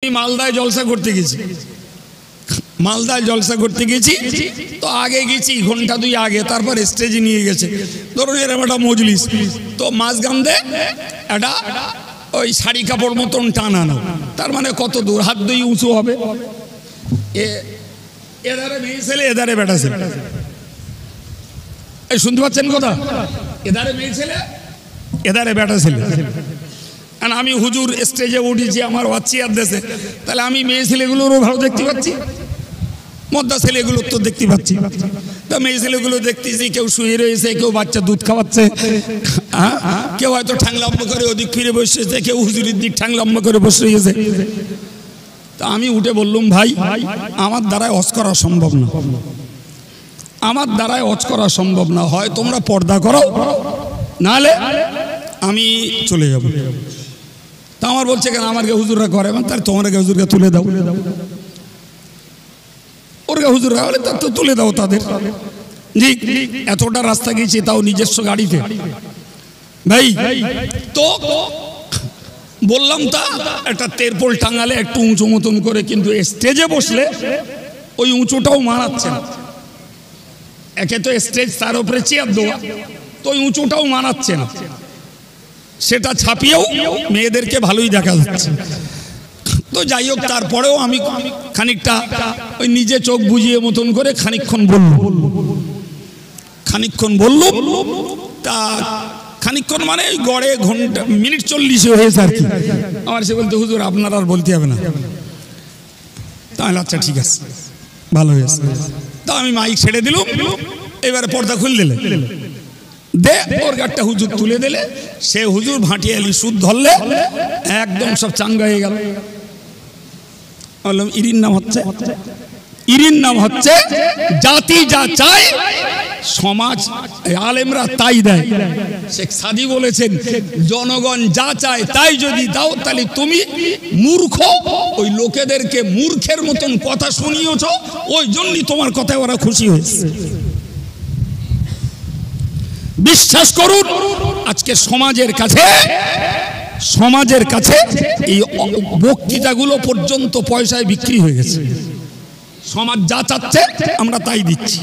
মালদায় জলসা করতে গেছি, মালদায় জলসা করতে গেছি তো আগে গেছি ঘন্টা দুই আগে, তারপর স্টেজে নিয়ে গেছে। ধরুন এরকম একটা মজলিস, তো মাঝগান্ধে একটা ওই শাড়ি কাপড় মতন টানানো, তার মানে কত দূর হাত দুই উঁচু হবে। এধারে মেয়ে ছেলে, এধারে বেটা ছেলে, এই শুনতে পাচ্ছেন কথা? এধারে মেয়ে ছেলে, এধারে বেটা ছেলে। আর আমি হুজুর স্টেজে উঠেছি আমার ওয়াচিয়ার দেশে, তাহলে আমি মেয়ে ছেলেগুলোরও ভালো দেখতে পাচ্ছি, মদ্দা ছেলেগুলোর তো দেখতে পাচ্ছি। তা মেয়ে ছেলেগুলো দেখতেছি, কেউ শুয়ে রয়েছে, কেউ বাচ্চা দুধ খাওয়াচ্ছে, কেউ হয়তো ঠ্যাং লম্বা করে ওদিক ফিরে বসেছে, কেউ হুজুরের দিক ঠ্যাং লম্বা করে বসে রয়েছে। তা আমি উঠে বললাম, ভাই আমার দ্বারায় হজ করা সম্ভব না, আমার দ্বারায় হজ করা সম্ভব না, হয় তোমরা পর্দা করো, নাহলে আমি চলে যাব। তা আমার বলছে কেন আমাকে হুজুররা করে, তার তোমাকে হুজুরকে তুলে দাও, ওরকে হুজুররা বলে তার তো তুলে দাও তাদের। জি, এতটা রাস্তা গেছি তাও নিজস্ব গাড়িতে। ভাই তো বললাম তা একটা তেরপোল টাঙালে একটু উঁচু মতন করে, কিন্তু স্টেজে বসলে ওই উঁচুটাও মানাচ্ছে না। একে তো স্টেজ, তার উপরে চেয়ার দেওয়া, তো ওই উঁচুটাও মানাচ্ছে না। সেটা ছাপিয়েও মেয়েদেরকে ভালোই দেখা যাচ্ছে। তো যাই হোক, তারপরেও আমি খানিকটা ওই নিজে চোখ বুঝিয়ে মতন করে খানিকক্ষণ বললুম। তা খানিকক্ষণ মানে ওই গড়ে ঘন্টা মিনিট 40 হয়েছে আর কি। আমার সে বলতে, হুজুর আপনার আর বলতে হবে না। তাহলে আচ্ছা ঠিক আছে, ভালো হয়েছে। তা আমি মাইক ছেড়ে দিলুম, এবারে পর্দা খুলে দিলে দে, ওর গাড়টা হুজুর তুলে দিলে, সে হুজুর ভাটিয়ালি সুদ ধরলে, একদম সব চাঙ্গা হয়ে গেল। বললাম ইরির নাম হচ্ছে জাতি যা চায় সমাজ আলেমরা তাই দেয়। শেখ সাদি বলেছেন, জনগণ যা চায় তাই যদি দাও তাহলে তুমি মূর্খ, ওই লোকেদেরকে মূর্খের মতন কথা শুনিয়েছ, ওই জন্যই তোমার কথায় ওরা খুশি হয়েছে। বিশ্বাস করুন, আজকে সমাজের কাছে এই বক্তৃতাগুলো পর্যন্ত পয়সায় বিক্রি হয়ে গেছে। সমাজ যা চাচ্ছে আমরা তাই দিচ্ছি।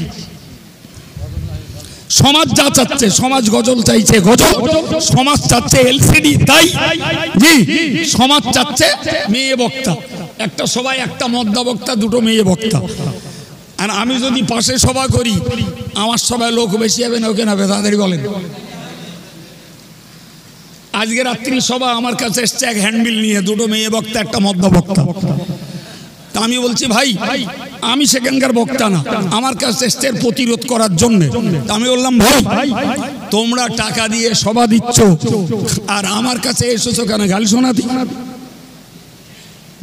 সমাজ যা চাচ্ছে, সমাজ গজল চাইছে গজল, সমাজ চাচ্ছে এলসিডি তাই, জি সমাজ চাচ্ছে মেয়ে বক্তা, একটা সবাই একটা মদ্দা বক্তা, দুটো মেয়ে বক্তা। আর আমি যদি পাশে সভা করি, আমার সবাই লোক বেশি হবে না ওকে না, তাড়াতাড়ি বলেন। আজকে রাত্রি সভা আমার কাছে এসছে এক হ্যান্ডবিল নিয়ে, দুটো মেয়ে বক্তা, একটা মদ্দা বক্তা। তা আমি বলছি, ভাই আমি সেখানকার বক্তা না, আমার কাছে এসছে প্রতিরোধ করার জন্য। আমি বললাম, ভাই তোমরা টাকা দিয়ে সভা দিচ্ছ, আর আমার কাছে এসেছো কেন গালি শোনাতে?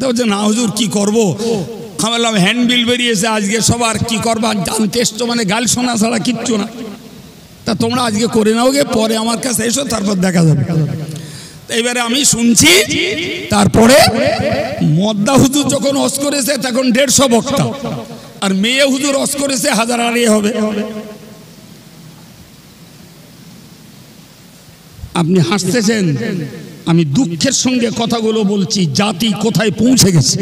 বলছে না হুজুর কি করবো। আমি বললাম, হ্যান্ডবিল বেরিয়েছে আজকে সবার, কি করবা জানতে এসছো মানে গালি শোনা ছাড়া কিচ্ছু না। তা তোমরা আজকে করে নাও গে, পরে আমার কাছে এসো, তারপর দেখা যাবে। এবারে আমি শুনছি, তারপরে মদ্দা হুজুর যখন হজ করেছে তখন 150 বক্তা, আর মেয়ে হুজুর হজ করেছে 1000 আড়িয়ে হবে। আপনি হাসতেছেন, আমি দুঃখের সঙ্গে কথাগুলো বলছি, জাতি কোথায় পৌঁছে গেছে।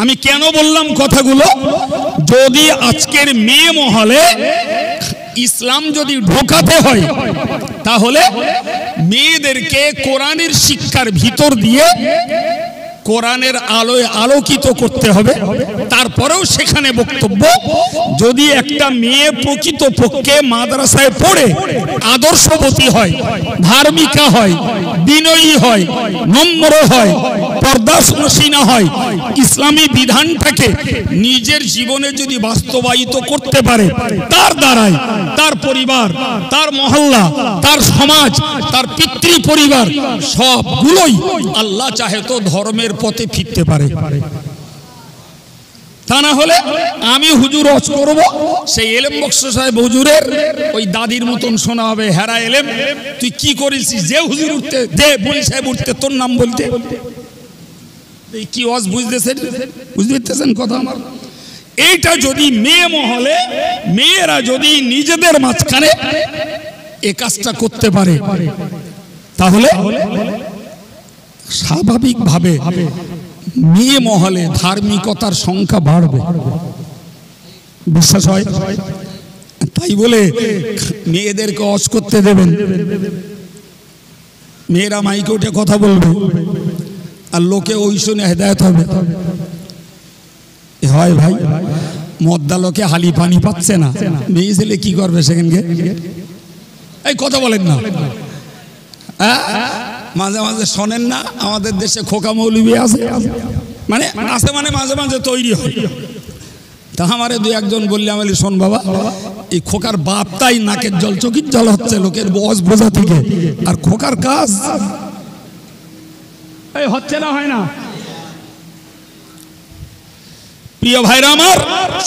আমি কেন বললাম কথাগুলো? যদি আজকের মেয়ে মহলে ইসলাম যদি ঢোকাতে হয়, তাহলে মেয়েদেরকে কোরআনের শিক্ষার ভিতর দিয়ে কোরআনের আলোয় আলোকিত করতে হবে। তারপরেও সেখানে বক্তব্য, যদি একটা মেয়ে প্রকৃতপক্ষে মাদ্রাসায় পড়ে আদর্শবতী হয়, ধার্মিকা হয়, বিনয়ী হয়, নম্র হয়, পর্দাশীনা হয়, ইসলামী বিধানটাকে নিজের জীবনে যদি বাস্তবায়িত করতে পারে, তার দ্বারাই তার পরিবার, তার মহল্লা, তার সমাজ, তার পিতৃ পরিবার সবগুলোই আল্লাহ চাহে তো ধর্মের পথে ফিরতে পারে। তা না হলে আমি হুজুর হজ করব, সেই এলেম বক্স সাহেব হুজুরের ওই দাদির মতন শোনা হবে, হেরা এলেম তুই কি করেছিস, যে হুজুর উঠতে, যে বলি সাহেব উঠতে তোর নাম বলতে, কি হজ বুঝতেছেন? বুঝতে পারতেছেন কথা আমার? এইটা যদি মেয়ে মহলে মেয়েরা যদি নিজেদের মাঝখানে এ কাজটা করতে পারে, তাহলে স্বাভাবিকভাবে মেয়ে মহলে ধার্মিকতার সংখ্যা বাড়বে, বিশ্বাস হয়? তাই বলে মেয়েদেরকে অস করতে দেবেন? মেয়েরা মাইকে উঠে কথা বলবে আর লোকে ওই শুনে হেদায়েত হবে, হয় ভাই? মদ্দা লোকে হালি পানি পাচ্ছে না, মেয়ে ছেলে কি করবে সেখানকে? এই কথা বলেন না, মাঝে মাঝে শোনেন না আমাদের দেশে খোকা মৌলবি আছে, মানে আছে মানে মাঝে মাঝে তৈরি হয়। তা আমারে দু একজন বললে আমি বলি, শোন বাবা, এই খোকার বাপটাই নাকের জল চোখের জল হচ্ছে লোকের বস বোঝা থেকে, আর খোকার কাজ এই হচ্ছে না, হয় না? প্রিয় ভাইরা আমার,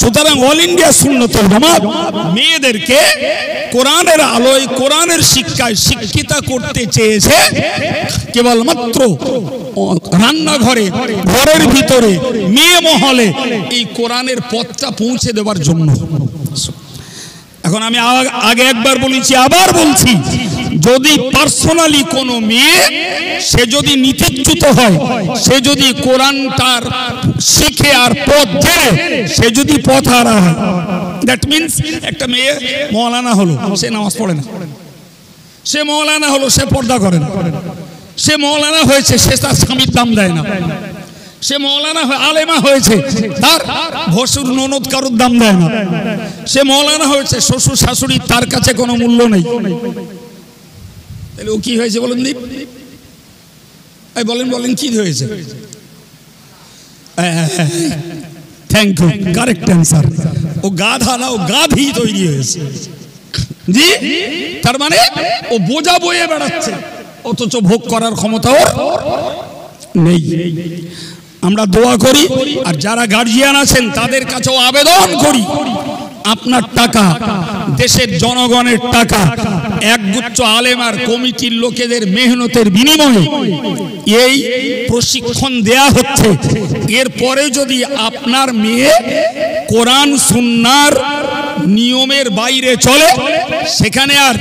সুতরাং অল ইন্ডিয়া সুন্নতুল জামাত মেয়েদেরকে কোরআনের আলোয় কোরআনের শিক্ষায় শিক্ষিতা করতে চেয়েছে কেবলমাত্র রান্নাঘরে, ঘরের ভিতরে, মেয়ে মহলে এই কোরআনের পথটা পৌঁছে দেওয়ার জন্য। এখন আমি আগে একবার বলেছি, আবার বলছি, যদি পার্সোনালি কোনো মেয়ে সে যদি নীতিচ্যুত হয়, সে যদি কোরআনটার শিখে আর পথ ধরে সে যদি পথ হারা হয়, দ্যাট মিনস একটা মেয়ে মওলানা হলো, সে নামাজ পড়ে না, সে মওলানা হলো, সে পর্দা করে না, সে মওলানা হয়েছে, সে তার স্বামীর দাম দেয় না, সে মওলানা আলেমা হয়েছে, তার ভসুর ননদ কারুর দাম দেয় না, সে মওলানা হয়েছে, শ্বশুর শাশুড়ি তার কাছে কোনো মূল্য নেই, তাহলে ও কি হয়েছে বলেন? দীপ বলেন, বলেন কি হয়েছে? Thank you, correct answer. ও গাধা না, ও গাধি তৈরি হয়েছে। জি, তার মানে ও বোঝা বয়ে বেড়াচ্ছে, অথচ ভোগ করার ক্ষমতা ওর নেই। আমরা দোয়া করি, আর যারা গার্জিয়ান আছেন তাদের কাছেও আবেদন করি, আপনার টাকা, দেশের জনগণের টাকা, একগুচ্ছ আলেমার কমিটির লোকেদের মেহনতের বিনিময়ে এই প্রশিক্ষণ দেয়া হচ্ছে। এরপরে যদি আপনার মেয়ে কোরআন সুন্নাহর নিয়মের বাইরে চলে, সেখানে আর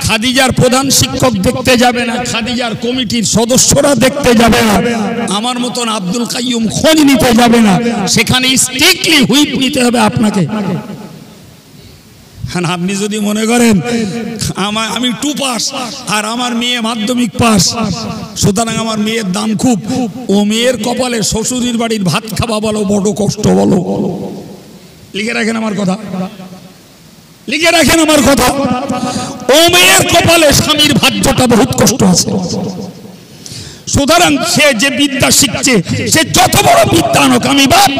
খাদিজার প্রধান শিক্ষক দেখতে যাবে না, খাদিজার কমিটির সদস্যরা দেখতে যাবে না, আমার মতন আব্দুল কাইয়ুম খোঁজ নিতে যাবে না, সেখানে স্ট্রিক্টলি হুইপ নিতে হবে আপনাকে। আপনি যদি মনে করেন আমি 2 পাস আর আমার মেয়ে মাধ্যমিক পাস, সুতরাং আমার মেয়ের দাম খুব, ও মেয়ের কপালে শ্বশুরের বাড়ির ভাত খাওয়া বলো বড় কষ্ট, বলো। লিখে রাখেন আমার কথা, লিখে রাখেন আমার কথা। ও মেয়ের কপালে স্বামীর ভাজ্যটা বহুত কষ্ট আছে। সুতরাং সে যে বিদ্যা শিখছে, সে যত বড় বিদ্যান হোক আমি বাপ,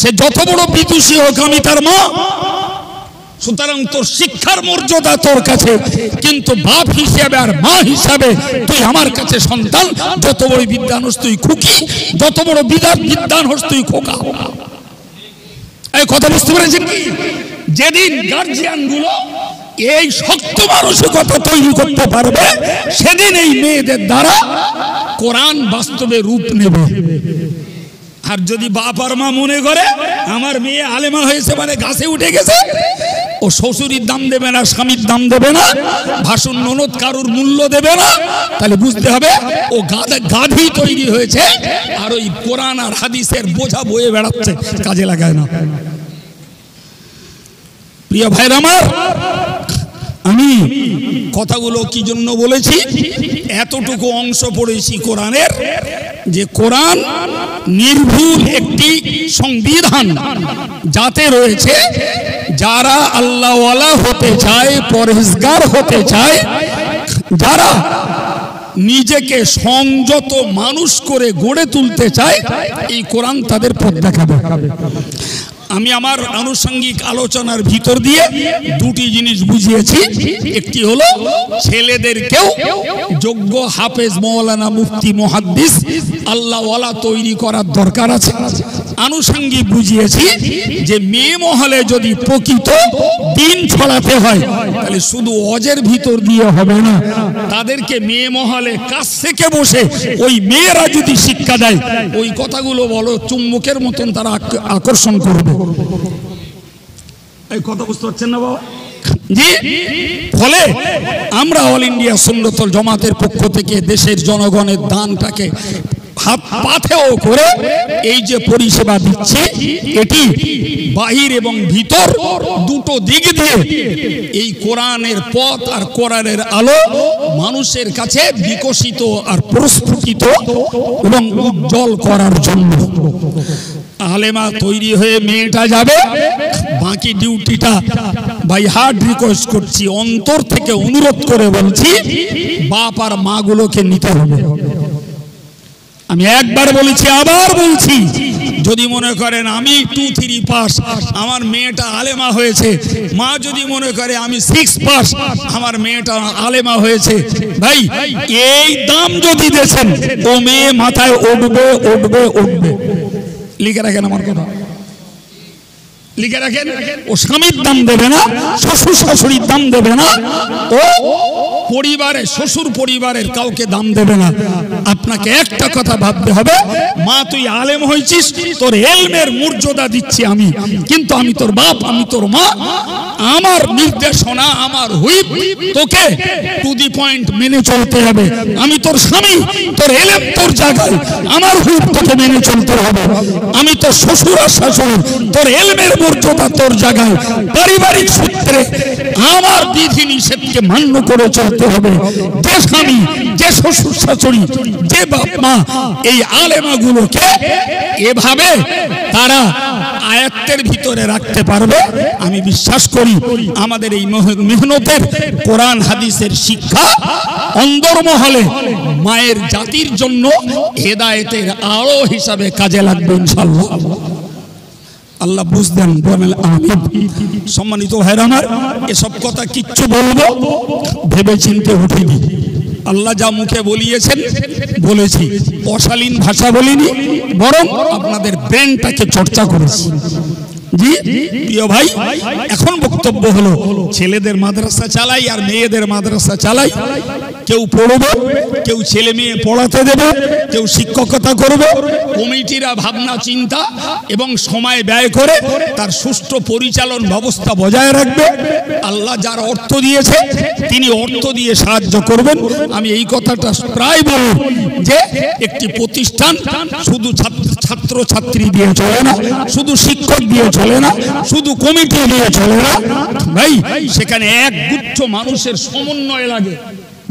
সে যত বড় বিদুষী হোক আমি তার মা। সুতরাং তোর শিক্ষার মর্যাদা তোর কাছে, কিন্তু বাপ হিসাবে আর মা হিসাবে তুই আমার কাছে সন্তান। যত বড় বিদ্যান হোস তুই খুকি, যত বড় বিদ্যান হোস তুই খোকা। এই কথা বুঝতে পেরেছেন কি? যেদিন গার্জিয়ান গুলো এই শক্ত মানসিকতা তৈরি করতে পারবে, সেদিন এই মেয়েদের দ্বারা কোরআন বাস্তবে রূপ নেবে। আর যদি বাপ আর মা মনে করে আমার মেয়ে আলেমা হয়েছে মানে গাছে উঠে গেছে, ও শ্বশুরির দাম দেবে না, স্বামীর দাম দেবে না, ভাসুর ননদ কারুর মূল্য দেবে না, তাহলে বুঝতে হবে ও গাধি তৈরি হয়েছে, আর ওই কোরআন আর হাদিসের বোঝা বয়ে বেড়াচ্ছে, কাজে লাগায় না। প্রিয় ভাইরা আমার, আমি কথাগুলো কি জন্য বলেছি, এতটুকু অংশ পড়েছি কোরআনের, যে কোরআন নির্ভুল একটি সংবিধান, যাতে রয়েছে যারা আল্লাহওয়ালা হতে চায়, পরহেজগার হতে চায়, যারা নিজেকে সংযত মানুষ করে গড়ে তুলতে চায়, এই কোরআন তাদের পথ দেখাবে। আমি আমার আনুষঙ্গিক আলোচনার ভিতর দিয়ে 2টি জিনিস বুঝিয়েছি। একটি হলো ছেলেদেরকেও যোগ্য হাফেজ, মওলানা, মুফতি, মুহাদ্দিস, আল্লাহওয়ালা তৈরি করার দরকার আছে। আনুষঙ্গিক বুঝিয়েছি যে মেয়ে মহলে যদি প্রকৃত দিন ছড়াতে হয়, তাহলে শুধু অজের ভিতর দিয়ে হবে না, তাদেরকে মেয়ে মহলে কাছ থেকে বসে ওই মেয়েরা যদি শিক্ষা দেয়, ওই কথাগুলো বলো চুম্বকের মতন তারা আকর্ষণ করবে। এই কথা বুঝতে পারছেন না বাবা? জি, ফলে আমরা অল ইন্ডিয়া সুন্নতুল জামাতের পক্ষ থেকে দেশের জনগণের দানটাকে হাত পাথেও করে এই যে পরিষেবা দিচ্ছে, এটি বাহির এবং ভিতর দুটো দিক দিয়ে এই কোরআনের পথ আর কোরআনের আলো মানুষের কাছে বিকশিত আর প্রস্ফুটিত এবং উজ্জ্বল করার জন্য। আলেমা তৈরি হয়ে মেয়েটা যাবে, বাকি ডিউটিটা ভাই হার্ড রিকোয়েস্ট করছি, অন্তর থেকে অনুরোধ করে বলছি, বাপ আর মা গুলোকে নিতে হবে। আমি একবার বলেছি, আবার বলছি, যদি মনে করেন আমি 2-3 পাস, আমার মেয়েটা আলেমা হয়েছে, মা যদি মনে করে আমি 6 পাস, আমার মেয়েটা আলেমা হয়েছে, ভাই এই দাম যদি দেন, ও মেয়ে মাথায় উঠবে উঠবে উঠবে। লিখে রাখেন আমার কথা, লিখে রাখেন। ও স্বামীর দাম দেবে না, শ্বশুর শাশুড়ির দাম দেবে না, ও পরিবারে শ্বশুর পরিবারের কাউকে দাম দেবে না। আপনাকে একটা কথা ভাবতে হবে, মা তুই আলেম হয়েছিস, তোর এলমের মর্যাদা দিচ্ছি আমি, কিন্তু আমি তোর বাপ, আমি তোর মা, আমার নির্দেশনা, আমার হুইপ তোকে টু দি পয়েন্ট মেনে চলতে হবে। আমি তোর স্বামী, তোর এলেম তোর জায়গায়, আমার হুইপ তোকে মেনে চলতে হবে। আমি তোর শ্বশুর আর শাশুড়ি, তোর এলমের মর্যাদা তোর জায়গায়, পারিবারিক সূত্রে আমার বিধি নিষেধকে মান্য করে চলতে হবে। যে স্বামী, যে শ্বশুর শাশুড়ি, যে বাপ মা এই আলেমাগুলোকে এভাবে তারা আয়াত্তের ভিতরে রাখতে পারবে, আমি বিশ্বাস করি আমাদের এই মেহনতের কোরআন হাদিসের শিক্ষা অন্দরমহলে মায়ের জাতির জন্য হেদায়েতের আলো হিসাবে কাজে লাগবে ইনশাআল্লাহ। আল্লাহ বুঝদেন, বলেন আমিন। সম্মানিত ভাইরা আমার, এসব কথা কিচ্ছু বলবো ভেবে চিন্তে উঠিনি। আল্লাহ যা মুখে বলিয়েছেন বলেছি, অশালীন ভাষা বলিনি, বরং আপনাদের ব্রেনটাকে চর্চা করেছি। জি প্রিয় ভাই, এখন বক্তব্য হলো, ছেলেদের মাদ্রাসা চালাই আর মেয়েদের মাদ্রাসা চালাই। কেউ পড়বে, কেউ ছেলে মেয়ে পড়াতে দেবে, কেউ শিক্ষকতা করবে। কমিটিরা ভাবনা চিন্তা এবং সময় ব্যয় করে তার সুষ্ঠু পরিচালন ব্যবস্থা বজায় রাখবে। আল্লাহ যার অর্থ দিয়েছে তিনি অর্থ দিয়ে সাহায্য করবেন। আমি এই কথাটা প্রায় বলি যে একটি প্রতিষ্ঠান শুধু ছাত্র ছাত্রী দিয়ে চলে না, শুধু শিক্ষক দিয়ে চলে না, শুধু কমিটি দিয়ে চলে না ভাই, সেখানে এক গুচ্ছ মানুষের সমন্বয় লাগে।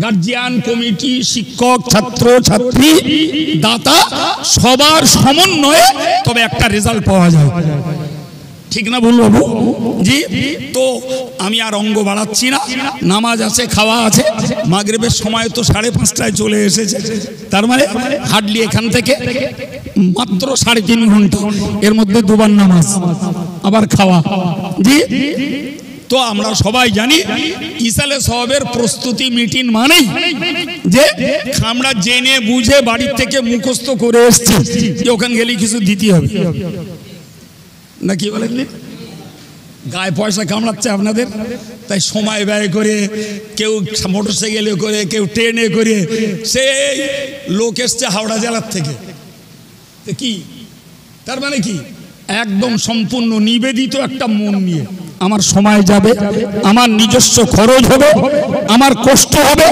গার্জিয়ান, কমিটি, শিক্ষক, ছাত্র ছাত্রী, দাতা, সবার সমন্বয়ে তবে একটা রেজাল্ট পাওয়া যায়। ঠিক না ভুল বাবু? জি। তো আমি আর অঙ্গ বাড়াচ্ছি না, নামাজ আছে, খাওয়া আছে, মাগরিবের সময় তো 5:30টায় চলে এসেছে, তার মানে হার্ডলি এখান থেকে মাত্র 3.5 ঘন্টা, এর মধ্যে 2 বার নামাজ আবার খাওয়া। জি। তো আমরা সবাই জানি ইসালে সওয়াবের প্রস্তুতি মিটিং মানেই যে আমরা জেনে বুঝে বাড়ির থেকে মুখস্থ করে এসেছি যে ওখানে গেলে কিছু দিতে হবে, নাকি বলেন? গায়ে পয়সা কামড়াচ্ছে আপনাদের, তাই সময় ব্যয় করে, কেউ মোটরসাইকেলে করে, কেউ ট্রেনে করে, সেই লোক এসছে হাওড়া জেলার থেকে। কি তার মানে কি? একদম সম্পূর্ণ নিবেদিত একটা মন নিয়ে আমার সময় যাবে, আমার নিজস্ব খরচ হবে, আমার কষ্ট হবে,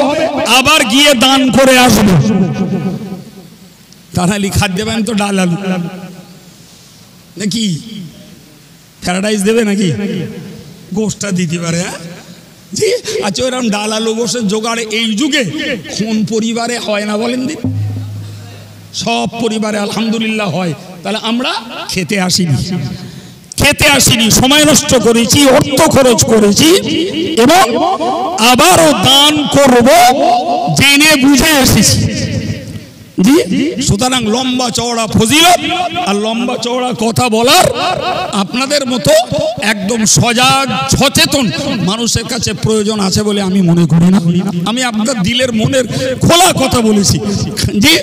আবার গিয়ে দান করে আসবো। তাহলে খাদ্য দেবেন তো ডাল আলু নাকি প্যারাডাইজ দেবে নাকি গোষ্ঠটা দিতে পারে? হ্যাঁ জি। আচ্ছা, ওইরকম ডাল আলু গোষ্ঠের জোগাড় এই যুগে কোন পরিবারে হয় না বলেন দিন? সব পরিবারে আলহামদুলিল্লাহ হয়। তাহলে আমরা খেতে আসিনি, সময় নষ্ট করেছি, অর্থ খরচ করেছি এবং আবারও দান করব জেনে বুঝে এসেছি। জি। সুতরাং লম্বা চওড়া ফজিলত আর লম্বা চওড়া কথা বলার আপনাদের মতো একদম সজাগ সচেতন মানুষের কাছে প্রয়োজন আছে বলে আমি মনে করি না। আমি আপনার দিলের মনের খোলা কথা বলেছি। জি।